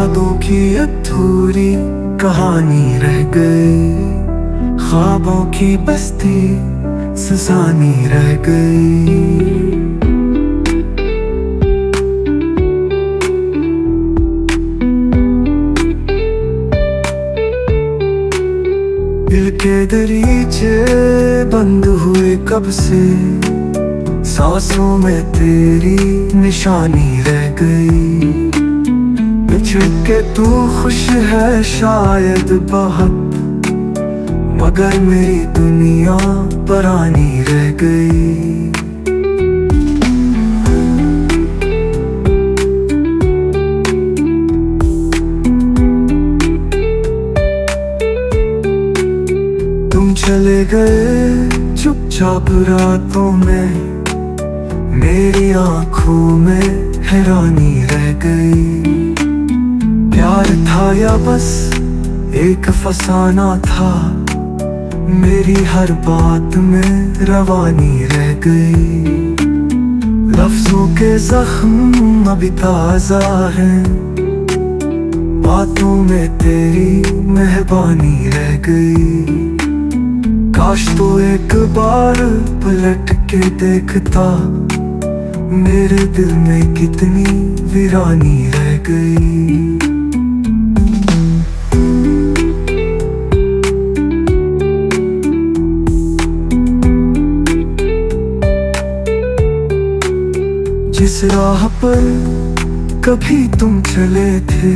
यादों की अधूरी कहानी रह गई, ख्वाबों की बस्ती सुनसानी रह गई। दिल के दरीचे बंद हुए कब से, सांसों में तेरी निशानी रह गई। बिछड़ के तू खुश है शायद बहुत, मगर मेरी दुनिया परानी रह गई। तुम चले गए चुपचाप रातों में, मेरी आंखों में हैरानी रह गई। प्यार था या बस एक फसाना था, मेरी हर बात में रवानी रह गई। लफ्जों के जख्म अभी ताजा हैं, बातों में तेरी मेहरबानी रह गई। काश तो एक बार पलट के देखता, मेरे दिल में कितनी वीरानी रह गई। जिस राह पर कभी तुम चले थे,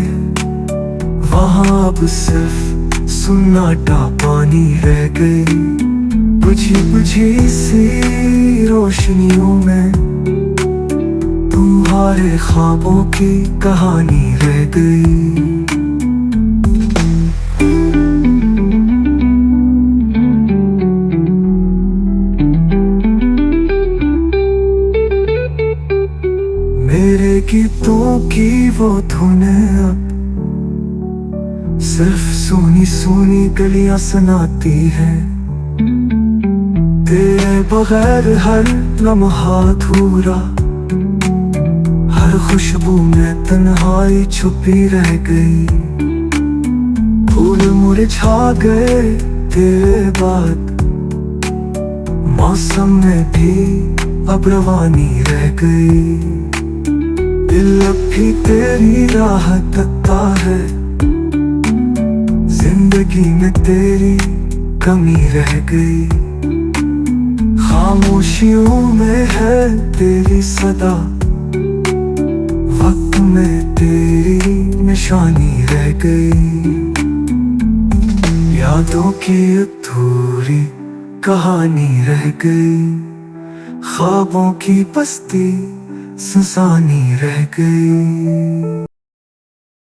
वहां अब सिर्फ सुन्नाटा पानी रह गई। बुझी बुझी सी रोशनियों में तुम्हारे ख्वाबों की कहानी रह गई। मेरे गीतों की वो धुनें अब सिर्फ सुनी सुनी गलियां सुनाती है। तेरे बगैर हर लम्हा अधूरा, हर खुशबू में तन्हाई छुपी रह गई। फूल मुरझा गए तेरे बाद, मौसम में भी अब रवानी रह गई। दिल अब भी तेरी राह तकता है, जिंदगी में तेरी कमी रह गई। खामोशियों में है तेरी सदा, वक्त में तेरी निशानी रह गई। यादों की अधूरी कहानी रह गई, ख्वाबों की बस्ती सुनसानी रह गई।